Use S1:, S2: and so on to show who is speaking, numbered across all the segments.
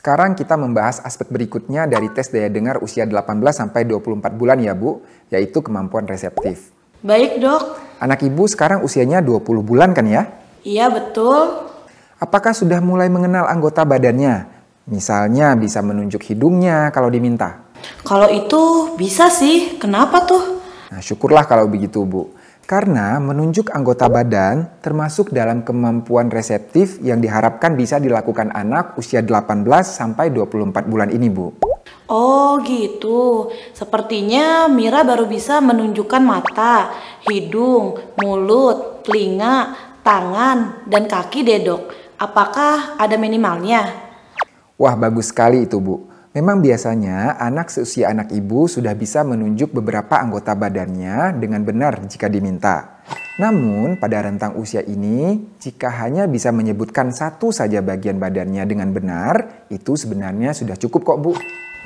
S1: Sekarang kita membahas aspek berikutnya dari tes daya dengar usia 18-24 bulan ya Bu, yaitu kemampuan reseptif.
S2: Baik dok.
S1: Anak Ibu sekarang usianya 20 bulan kan ya?
S2: Iya betul.
S1: Apakah sudah mulai mengenal anggota badannya? Misalnya bisa menunjuk hidungnya kalau diminta.
S2: Kalau itu bisa sih, kenapa tuh?
S1: Nah, syukurlah kalau begitu Bu. Karena menunjuk anggota badan termasuk dalam kemampuan reseptif yang diharapkan bisa dilakukan anak usia 18-24 bulan ini Bu.
S2: Oh gitu, sepertinya Mira baru bisa menunjukkan mata, hidung, mulut, telinga, tangan, dan kaki deh dok. Apakah ada minimalnya?
S1: Wah bagus sekali itu Bu. Memang biasanya anak seusia anak Ibu sudah bisa menunjuk beberapa anggota badannya dengan benar jika diminta. Namun pada rentang usia ini, jika hanya bisa menyebutkan satu saja bagian badannya dengan benar, itu sebenarnya sudah cukup kok Bu.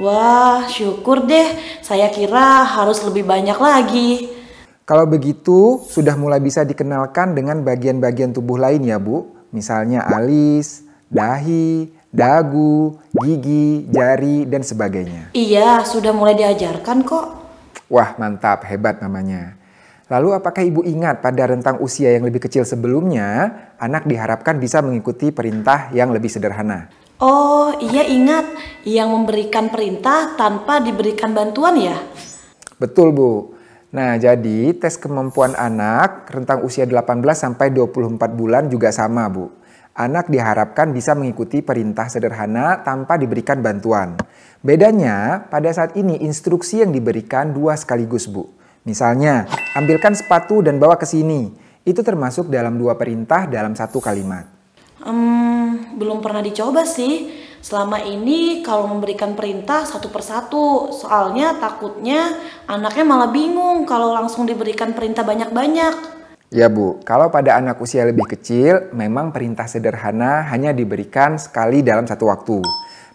S2: Wah syukur deh, saya kira harus lebih banyak lagi.
S1: Kalau begitu, sudah mulai bisa dikenalkan dengan bagian-bagian tubuh lain ya Bu. Misalnya alis, dahi, dagu, gigi, jari, dan sebagainya.
S2: Iya, sudah mulai diajarkan kok.
S1: Wah, mantap, hebat namanya. Lalu apakah Ibu ingat pada rentang usia yang lebih kecil sebelumnya, anak diharapkan bisa mengikuti perintah yang lebih sederhana?
S2: Oh, iya ingat. Yang memberikan perintah tanpa diberikan bantuan ya?
S1: Betul, Bu. Nah, jadi tes kemampuan anak rentang usia 18-24 bulan juga sama, Bu. Anak diharapkan bisa mengikuti perintah sederhana tanpa diberikan bantuan. Bedanya, pada saat ini instruksi yang diberikan dua sekaligus, Bu. Misalnya, ambilkan sepatu dan bawa ke sini. Itu termasuk dalam dua perintah dalam satu kalimat.
S2: Belum pernah dicoba sih. Selama ini kalau memberikan perintah satu persatu. Soalnya takutnya anaknya malah bingung kalau langsung diberikan perintah banyak-banyak.
S1: Ya Bu, kalau pada anak usia lebih kecil, memang perintah sederhana hanya diberikan sekali dalam satu waktu.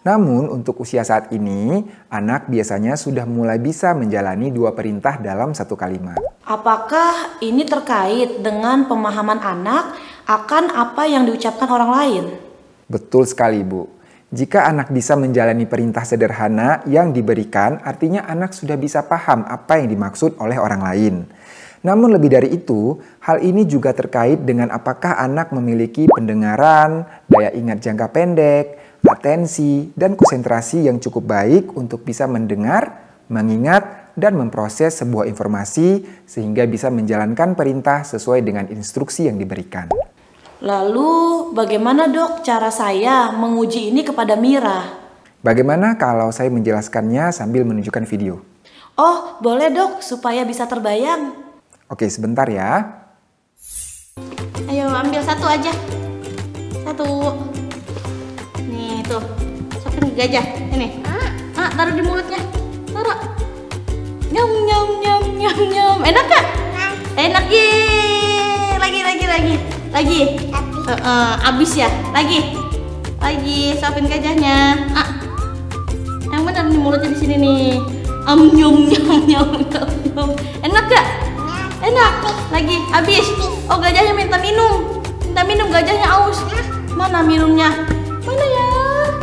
S1: Namun untuk usia saat ini, anak biasanya sudah mulai bisa menjalani dua perintah dalam satu kalimat.
S2: Apakah ini terkait dengan pemahaman anak akan apa yang diucapkan orang lain?
S1: Betul sekali Bu. Jika anak bisa menjalani perintah sederhana yang diberikan, artinya anak sudah bisa paham apa yang dimaksud oleh orang lain. Namun lebih dari itu, hal ini juga terkait dengan apakah anak memiliki pendengaran, daya ingat jangka pendek, atensi, dan konsentrasi yang cukup baik untuk bisa mendengar, mengingat, dan memproses sebuah informasi sehingga bisa menjalankan perintah sesuai dengan instruksi yang diberikan.
S2: Lalu bagaimana dok cara saya menguji ini kepada Mira?
S1: Bagaimana kalau saya menjelaskannya sambil menunjukkan video?
S2: Oh boleh dok, supaya bisa terbayang.
S1: Oke, sebentar ya.
S3: Ayo ambil satu aja. Satu. Nih tuh. Sopin gajah. Ini. Taruh di mulutnya. Taruh. Nyam nyam nyam nyam nyam. Enak gak? Enak ye. Lagi. Abis ya. Lagi. Sopin gajahnya. Yang benar di mulutnya di sini nih. Nyam nyam nyam nyam. Enak gak? Enak, lagi, habis. Oh gajahnya minta minum gajahnya aus. Mana minumnya? Mana ya?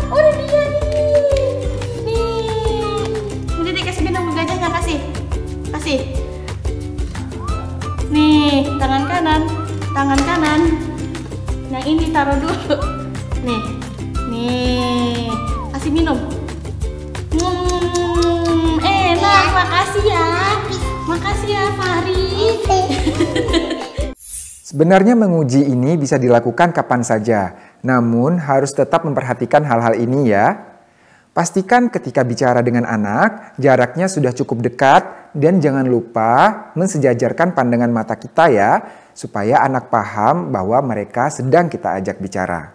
S3: Oh ini dia nih. Udah deh kasih minum ke gajahnya, kasih. Nih, tangan kanan. Yang ini taruh dulu. Nih, kasih minum. Enak, makasih ya Fahri.
S1: Sebenarnya menguji ini bisa dilakukan kapan saja, namun harus tetap memperhatikan hal-hal ini ya. Pastikan ketika bicara dengan anak, jaraknya sudah cukup dekat dan jangan lupa mensejajarkan pandangan mata kita ya, supaya anak paham bahwa mereka sedang kita ajak bicara.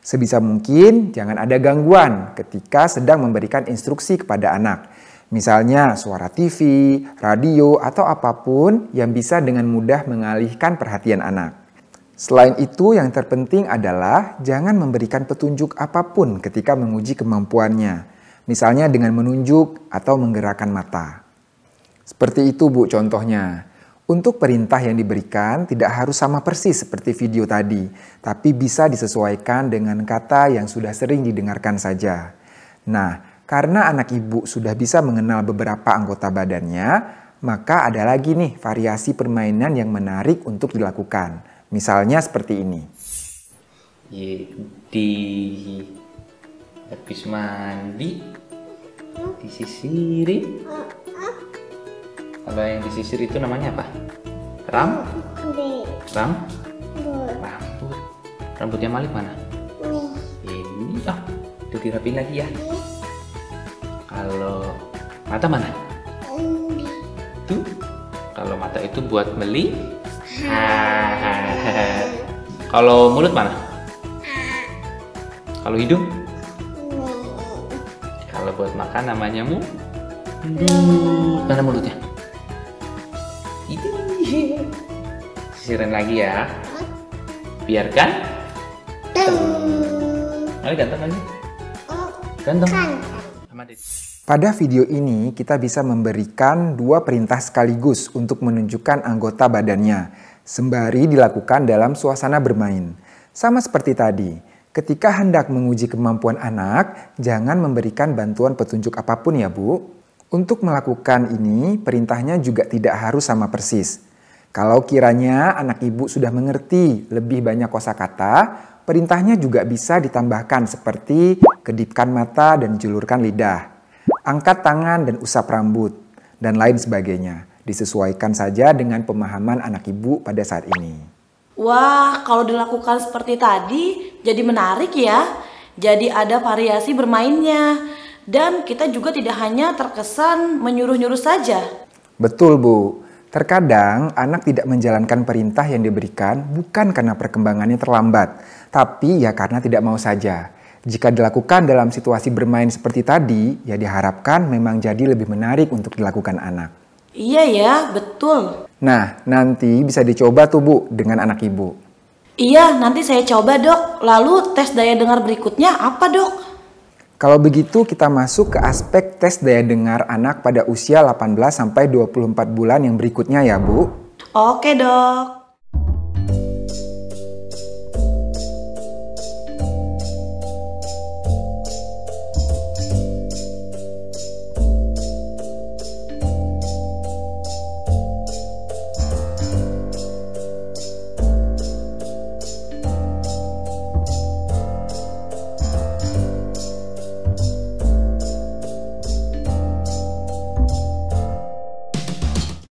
S1: Sebisa mungkin jangan ada gangguan ketika sedang memberikan instruksi kepada anak. Misalnya suara TV, radio, atau apapun yang bisa dengan mudah mengalihkan perhatian anak. Selain itu, yang terpenting adalah jangan memberikan petunjuk apapun ketika menguji kemampuannya. Misalnya dengan menunjuk atau menggerakkan mata. Seperti itu Bu contohnya. Untuk perintah yang diberikan tidak harus sama persis seperti video tadi, tapi bisa disesuaikan dengan kata yang sudah sering didengarkan saja. Nah, karena anak ibu sudah bisa mengenal beberapa anggota badannya, maka ada lagi nih variasi permainan yang menarik untuk dilakukan. Misalnya seperti ini.
S4: Di habis mandi disisirin. Kalau yang disisir itu namanya apa? Rambut. Rambutnya Malik mana? Ini. Udah dirapin lagi ya. Kalau mata mana? Tuh. Kalau mata itu buat meli. Kalau mulut mana? Kalau hidung? Kalau buat makan namanya mana mulutnya? Itu. Sisirin lagi ya. Biarkan. Mari ganteng lagi. Ganteng.
S1: Pada video ini kita bisa memberikan dua perintah sekaligus untuk menunjukkan anggota badannya, sembari dilakukan dalam suasana bermain. Sama seperti tadi, ketika hendak menguji kemampuan anak, jangan memberikan bantuan petunjuk apapun ya Bu. Untuk melakukan ini, perintahnya juga tidak harus sama persis. Kalau kiranya anak ibu sudah mengerti lebih banyak kosakata, perintahnya juga bisa ditambahkan seperti kedipkan mata dan julurkan lidah, angkat tangan dan usap rambut, dan lain sebagainya. Disesuaikan saja dengan pemahaman anak ibu pada saat ini.
S2: Wah, kalau dilakukan seperti tadi jadi menarik ya. Jadi ada variasi bermainnya. Dan kita juga tidak hanya terkesan menyuruh-nyuruh saja.
S1: Betul Bu. Terkadang anak tidak menjalankan perintah yang diberikan bukan karena perkembangannya terlambat, tapi ya karena tidak mau saja. Jika dilakukan dalam situasi bermain seperti tadi, ya diharapkan memang jadi lebih menarik untuk dilakukan anak.
S2: Iya ya, betul.
S1: Nah, nanti bisa dicoba tuh Bu dengan anak ibu.
S2: Iya, nanti saya coba Dok. Lalu tes daya dengar berikutnya apa Dok?
S1: Kalau begitu kita masuk ke aspek tes daya dengar anak pada usia 18-24 bulan yang berikutnya ya Bu.
S2: Oke Dok.